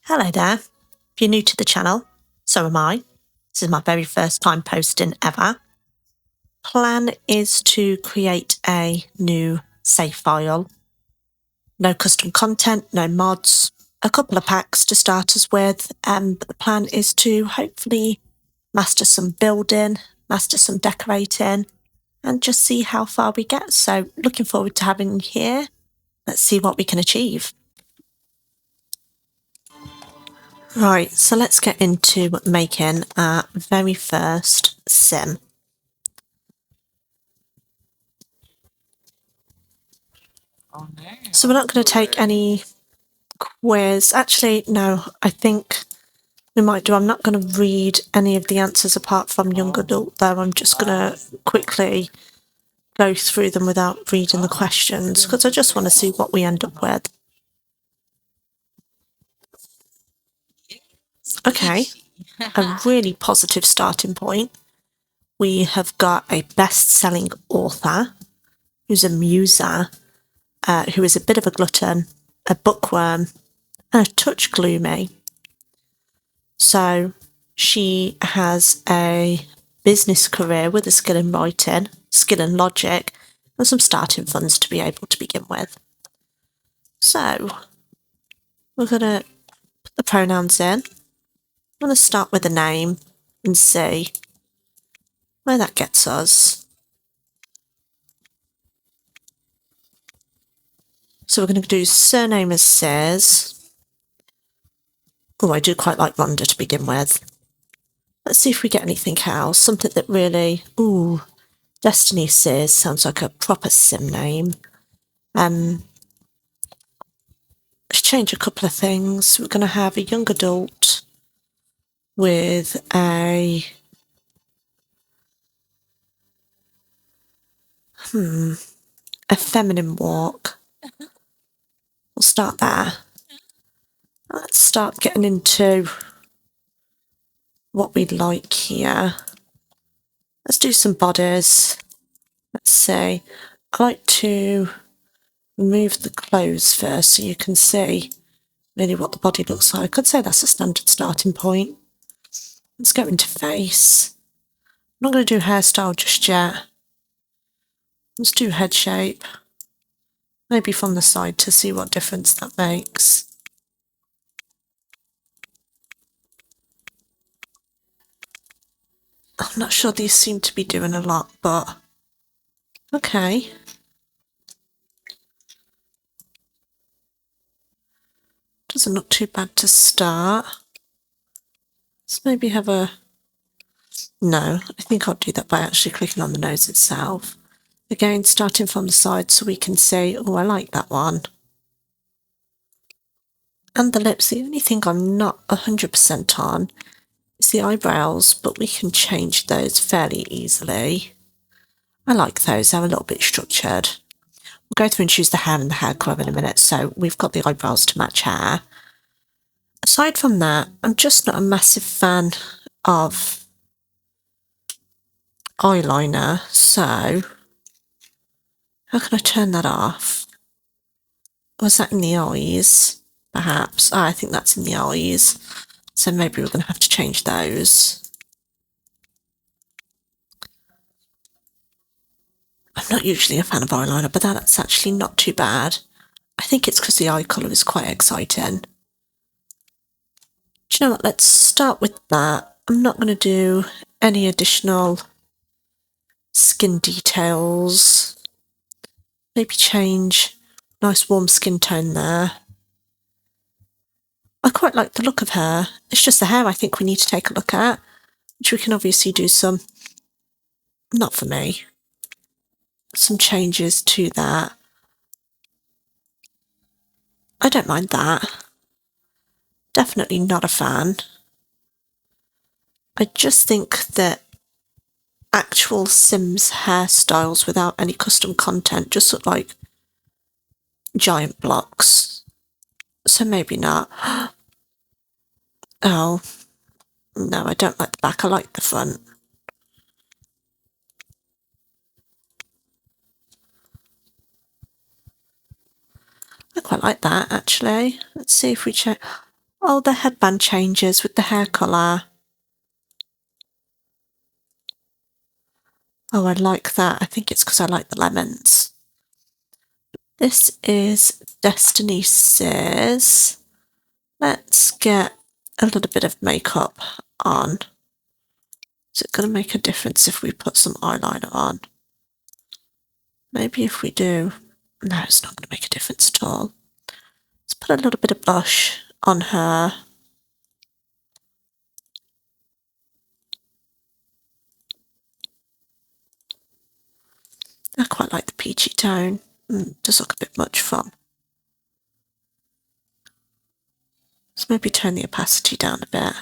Hello there. If you're new to the channel, so am I. This is my very first time posting ever. Plan is to create a new save file. No custom content, no mods, a couple of packs to start us with, but the plan is to hopefully master some building, master some decorating, and just see how far we get. So looking forward to having you here. Let's see what we can achieve. Right, so let's get into making our very first sim. So we're not going to take any quiz. Actually, no, I think we might do. I'm not going to read any of the answers apart from young adult, though. I'm just going to quickly go through them without reading the questions because I just want to see what we end up with. Okay, a really positive starting point. We have got a best-selling author who's a muser, who is a bit of a glutton, a bookworm, and a touch gloomy. So she has a business career with a skill in writing, skill in logic, and some starting funds to be able to begin with. So we're going to put the pronouns in. I'm going to start with a name and see where that gets us. So we're going to do surname as says. Oh, I do quite like Rhonda to begin with. Let's see if we get anything else. Something that really, Destiny says sounds like a proper sim name. Let's change a couple of things. We're going to have a young adult with a feminine walk. We'll start there. Let's start getting into what we'd like here. Let's do some bodies. Let's see. I like to remove the clothes first so you can see really what the body looks like. I'd say that's a standard starting point. Let's go into face. I'm not going to do hairstyle just yet. Let's do head shape. Maybe from the side to see what difference that makes. I'm not sure these seem to be doing a lot, but okay. Doesn't look too bad to start. Let's maybe have a... No, I think I'll do that by actually clicking on the nose itself. Again, starting from the side so we can see, oh, I like that one. And the lips, the only thing I'm not 100% on is the eyebrows, but we can change those fairly easily. I like those, they're a little bit structured. We'll go through and choose the hair and the hair colour in a minute, so we've got the eyebrows to match hair. Aside from that, I'm just not a massive fan of eyeliner, so how can I turn that off? Was that in the eyes? Perhaps. I think that's in the eyes. So maybe we're going to have to change those. I'm not usually a fan of eyeliner, but that's actually not too bad. I think it's because the eye colour is quite exciting. Do you know what? Let's start with that. I'm not going to do any additional skin details. Maybe change nice warm skin tone there. I quite like the look of her. It's just the hair I think we need to take a look at, which we can obviously do some, not for me, some changes to that. I don't mind that. Definitely not a fan. I just think that actual Sims hairstyles without any custom content just look like giant blocks. So maybe not. Oh, no, I don't like the back. I like the front. I quite like that, actually. Let's see if we check. Oh, the headband changes with the hair colour. Oh, I like that. I think it's because I like the lemons. This is Destiny Says. Let's get a little bit of makeup on. Is it going to make a difference if we put some eyeliner on? Maybe if we do. No, it's not going to make a difference at all. Let's put a little bit of blush on her. I quite like the peachy tone. Does look a bit much fun. Let's maybe turn the opacity down a bit.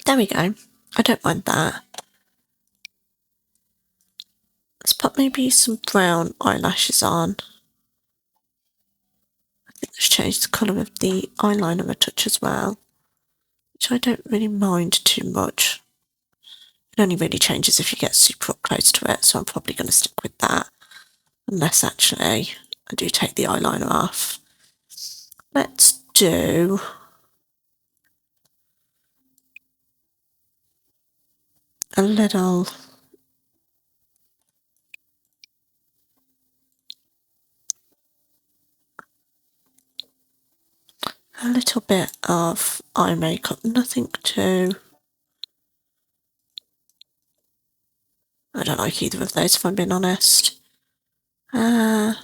There we go. I don't mind that. Let's put maybe some brown eyelashes on. I think let's change the colour of the eyeliner a touch as well, which I don't really mind too much. It only really changes if you get super up close to it, so I'm probably going to stick with that. Unless actually I do take the eyeliner off. Let's do a little bit of eye makeup, nothing too... I don't like either of those if I'm being honest. Maybe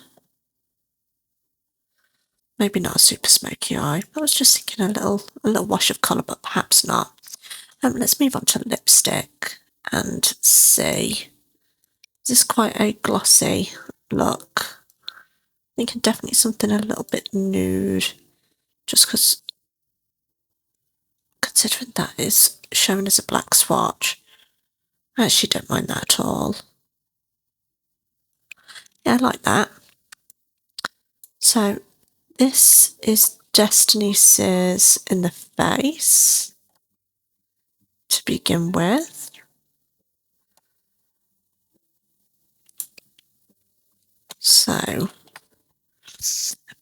not a super smoky eye. I was just thinking a little wash of colour, but perhaps not. Let's move on to lipstick and see. Is this quite a glossy look? I think definitely something a little bit nude, just because considering that is shown as a black swatch, I actually don't mind that at all. Yeah, I like that. So this is Destiny Says in the face to begin with. So,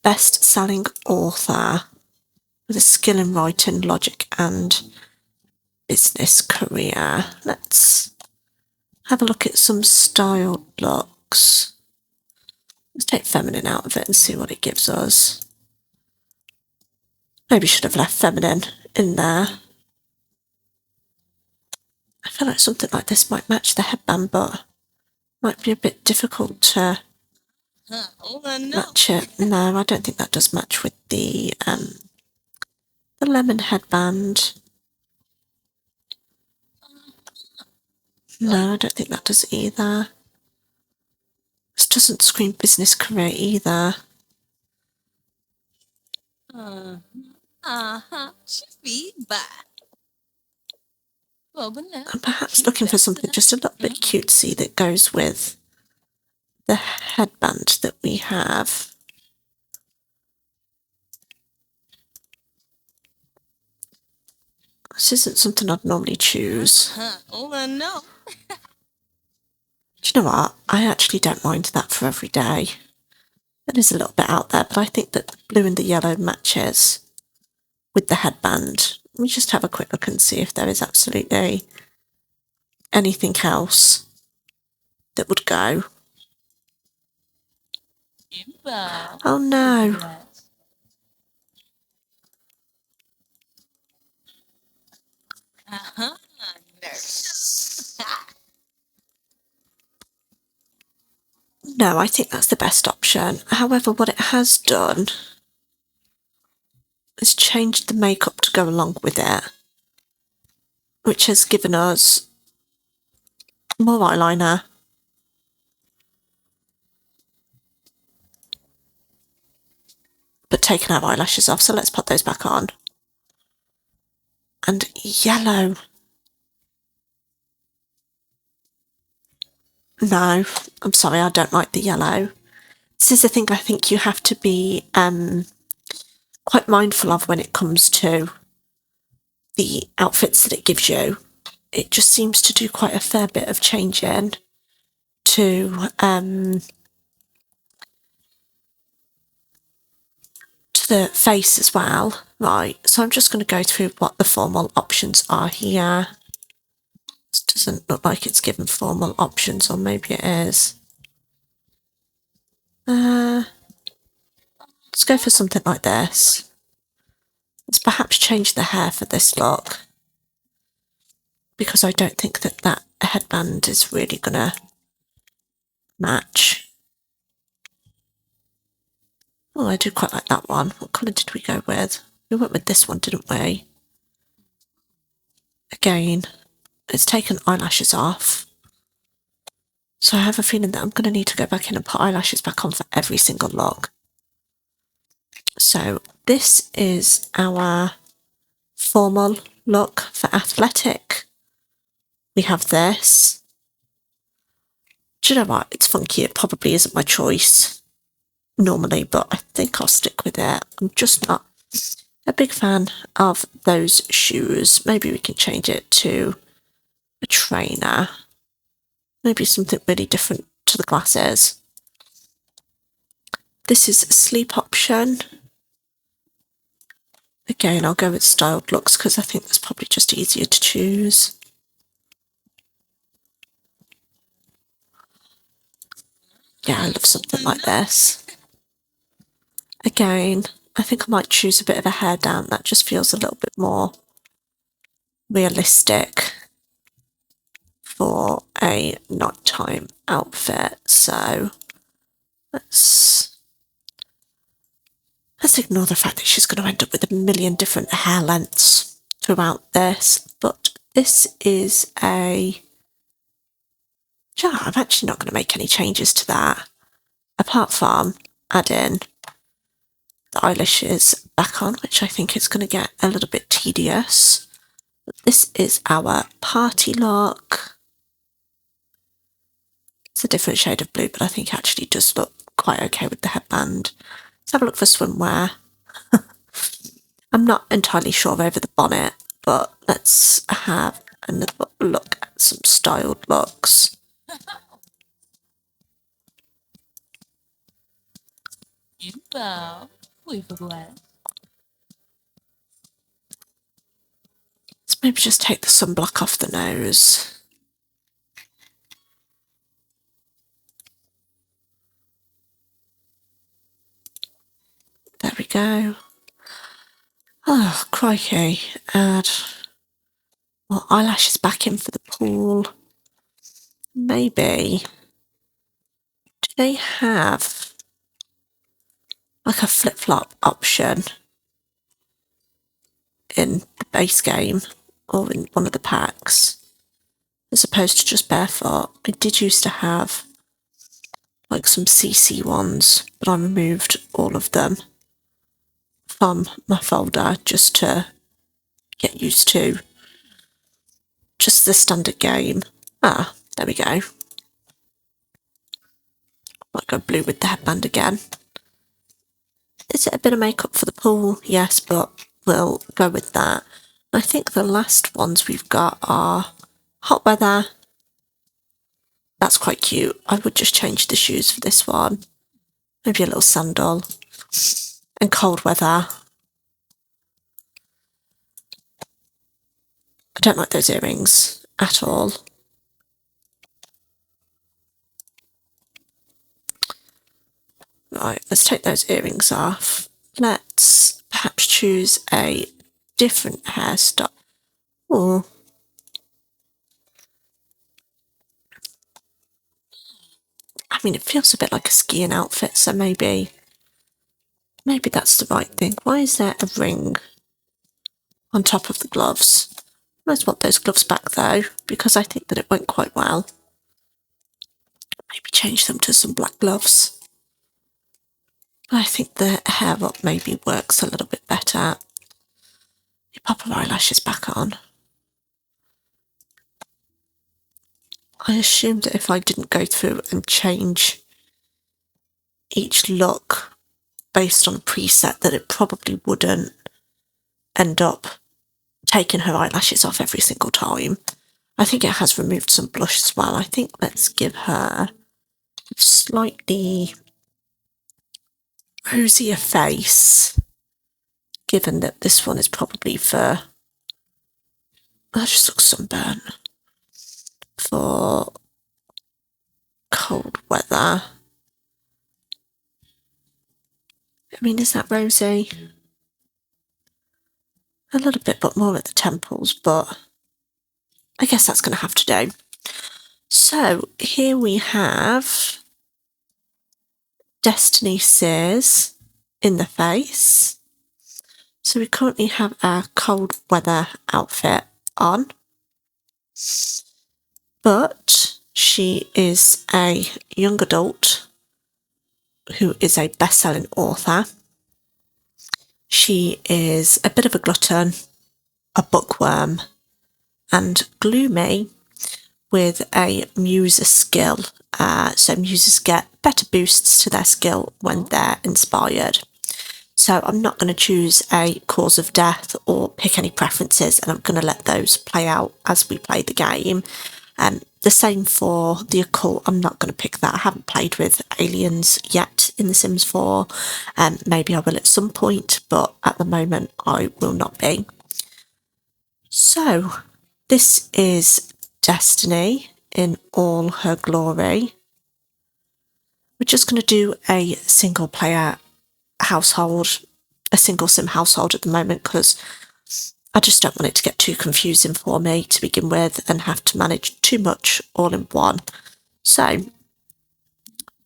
best-selling author with a skill in writing, logic and business career. Let's have a look at some styled looks. Let's take feminine out of it and see what it gives us. Maybe should have left feminine in there. I feel like something like this might match the headband, but might be a bit difficult to match it. No, I don't think that does match with the lemon headband. No, I don't think that does either. This doesn't scream business career either. I'm perhaps looking for something just a little bit cutesy that goes with the headband that we have. This isn't something I'd normally choose. Do you know what? I actually don't mind that for every day. It is a little bit out there, but I think that the blue and the yellow matches with the headband. Let me just have a quick look and see if there is absolutely anything else that would go. Oh no. No, I think that's the best option. However, what it has done is changed the makeup to go along with it, which has given us more eyeliner, but taken our eyelashes off, so let's put those back on. And yellow. No, I'm sorry, I don't like the yellow. This is the thing I think you have to be quite mindful of when it comes to the outfits that it gives you. It just seems to do quite a fair bit of changing to to the face as well. Right, so I'm just going to go through what the formal options are here. This doesn't look like it's given formal options, or maybe it is. Let's go for something like this. Let's perhaps change the hair for this look, because I don't think that that headband is really going to match. Oh, I do quite like that one. What colour did we go with? We went with this one, didn't we? Again, it's taken eyelashes off. So I have a feeling that I'm going to need to go back in and put eyelashes back on for every single look. So this is our formal look for athletic. We have this. Do you know what? It's funky. It probably isn't my choice normally, but I think I'll stick with it. I'm just not a big fan of those shoes. Maybe we can change it to a trainer. Maybe something really different to the glasses. This is a sleep option. Again, I'll go with styled looks because I think that's probably just easier to choose. Yeah, I love something like this. Again, I think I might choose a bit of a hair down. That just feels a little bit more realistic for a nighttime outfit. So let's ignore the fact that she's going to end up with a million different hair lengths throughout this. But this is a... Yeah, I'm actually not going to make any changes to that, apart from adding the eyelashes back on, which I think is going to get a little bit tedious. But this is our party look. It's a different shade of blue, but I think it actually does look quite okay with the headband. Let's have a look for swimwear. I'm not entirely sure over the bonnet, but let's have another look at some styled looks. Let's maybe just take the sunblock off the nose. There we go. Oh, crikey. Add more eyelashes back in for the pool. Maybe. Do they have like a flip-flop option in the base game or in one of the packs as opposed to just barefoot? I did used to have like some CC ones, but I removed all of them from my folder just to get used to just the standard game. Ah, there we go. Might go blue with the headband again. Is it a bit of makeup for the pool? Yes, but we'll go with that. I think the last ones we've got are hot weather. That's quite cute. I would just change the shoes for this one. Maybe a little sandal. And cold weather. I don't like those earrings at all. Right, let's take those earrings off. Let's perhaps choose a different hairstyle. Oh. I mean, it feels a bit like a skiing outfit, so maybe that's the right thing. Why is there a ring on top of the gloves? I might want those gloves back though, because I think that it went quite well. Maybe change them to some black gloves. I think the hair up maybe works a little bit better. You pop her eyelashes back on. I assumed that if I didn't go through and change each look based on a preset that it probably wouldn't end up taking her eyelashes off every single time. I think it has removed some blush as well. I think let's give her a slightly rosier face. given that this one is probably for, that just looks sunburnt, for cold weather. I mean, is that rosy? A little bit, but more at the temples, but I guess that's going to have to do. So here we have Destiny Sears in the face. So we currently have our cold weather outfit on, but she is a young adult who is a best-selling author. She is a bit of a glutton, a bookworm, and gloomy with a muser skill. So musers get better boosts to their skill when they're inspired. So I'm not going to choose a cause of death or pick any preferences, and I'm going to let those play out as we play the game. The same for the occult. I'm not going to pick that. I haven't played with aliens yet in The Sims 4. Maybe I will at some point, but at the moment I will not be. So this is Destiny in all her glory. We're just going to do a single player household, a single sim household at the moment, because I just don't want it to get too confusing for me to begin with and have to manage too much all in one. So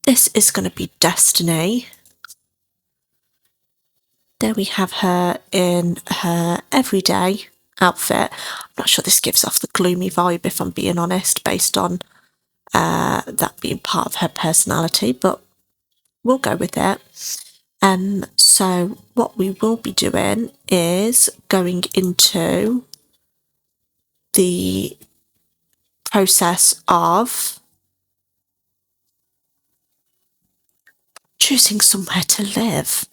this is going to be Destiny. There we have her in her everyday outfit. I'm not sure this gives off the gloomy vibe, if I'm being honest, based on that being part of her personality, but we'll go with it. So what we will be doing is going into the process of choosing somewhere to live.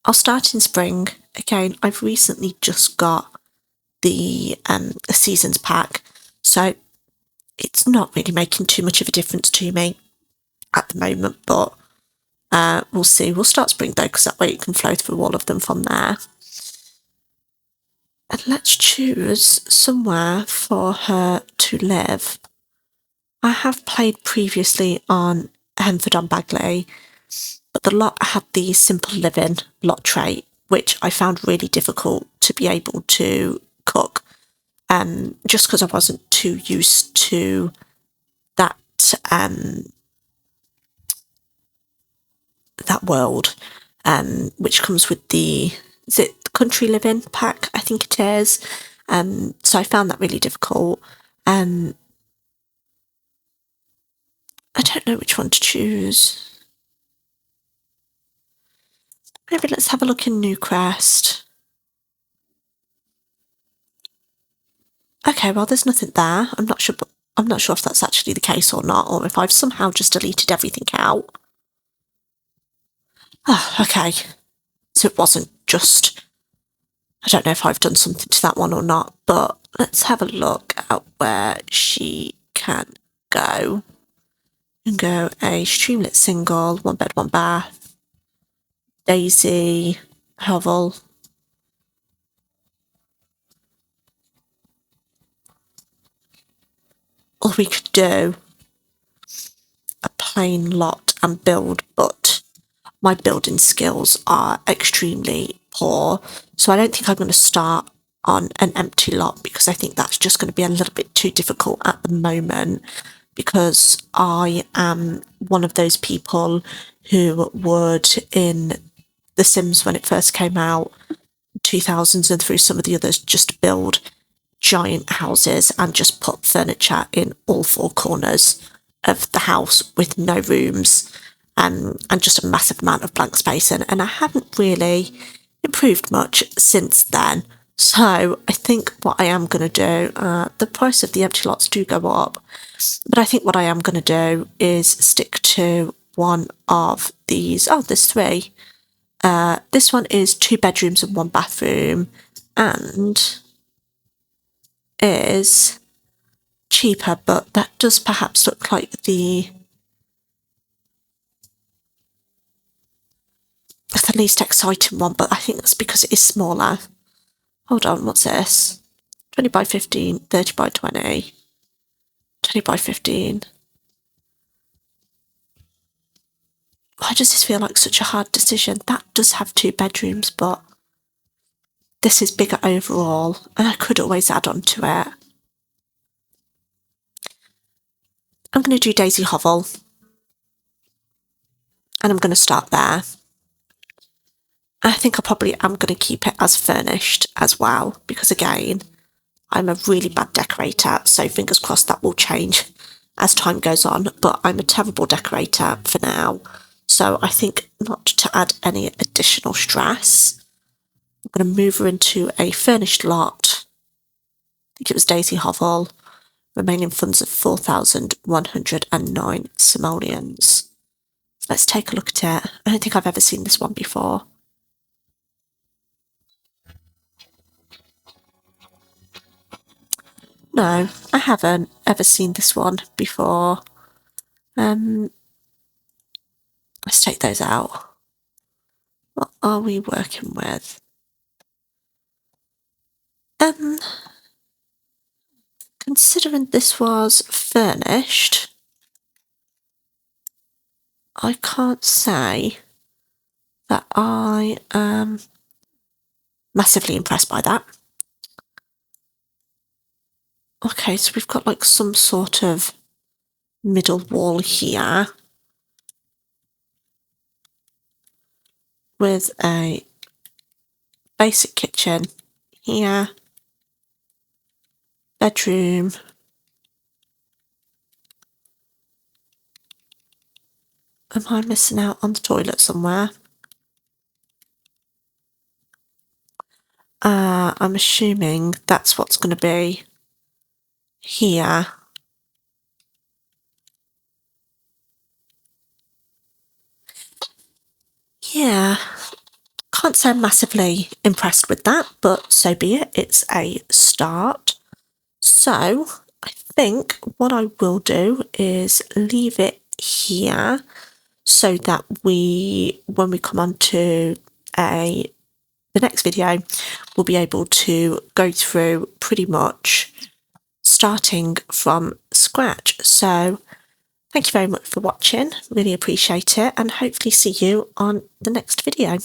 I'll start in spring. Again, I've recently just got the seasons pack, so it's not really making too much of a difference to me at the moment, but we'll see. We'll start spring though, because that way you can flow through all of them from there. And let's choose somewhere for her to live. I have played previously on Henford on Bagley, but the lot had the simple living lot trait, which I found really difficult to be able to cook, just because I wasn't too used to that that world, which comes with the, is it the country living pack? I think it is. So I found that really difficult. I don't know which one to choose. Maybe let's have a look in Newcrest. Okay, well, there's nothing there. I'm not sure if that's actually the case or not, or if I've somehow just deleted everything out. Oh, okay. So it wasn't just, I don't know if I've done something to that one or not, but let's have a look at where she can go. And go a streamlit single, 1 bed, 1 bath, Daisy, hovel. Or we could do a plain lot and build, but my building skills are extremely poor, so I don't think I'm going to start on an empty lot, because I think that's just going to be a little bit too difficult at the moment, because I am one of those people who would, in The Sims when it first came out, 2000s and through some of the others, just build giant houses and just put furniture in all 4 corners of the house with no rooms, and just a massive amount of blank space. And I haven't really improved much since then. So I think what I am going to do, the price of the empty lots do go up, but I think what I am going to do is stick to one of these. Oh, there's 3. This one is 2 bedrooms and 1 bathroom, and is cheaper, but that does perhaps look like the the least exciting one, but I think that's because it is smaller. Hold on, what's this? 20 by 15, 30 by 20, 20 by 15. Why does this feel like such a hard decision? That does have 2 bedrooms, but this is bigger overall, and I could always add on to it. I'm going to do Daisy Hovel, and I'm going to start there. I think I probably am going to keep it as furnished as well, because again, I'm a really bad decorator, so fingers crossed that will change as time goes on, but I'm a terrible decorator for now, so I think not to add any additional stress. I'm going to move her into a furnished lot. I think it was Daisy Hovel. Remaining funds of 4,109 simoleons. Let's take a look at it. I don't think I've ever seen this one before. No, I haven't ever seen this one before. Let's take those out. What are we working with? Considering this was furnished, I can't say that I am massively impressed by that. Okay, so we've got like some sort of middle wall here with a basic kitchen here, bedroom, am I missing out on the toilet somewhere? I'm assuming that's what's going to be here. Yeah, can't say I'm massively impressed with that, but so be it. It's a start. So I think what I will do is leave it here so that when we come on to the next video, we'll be able to go through pretty much starting from scratch. So thank you very much for watching, really appreciate it, and hopefully see you on the next video.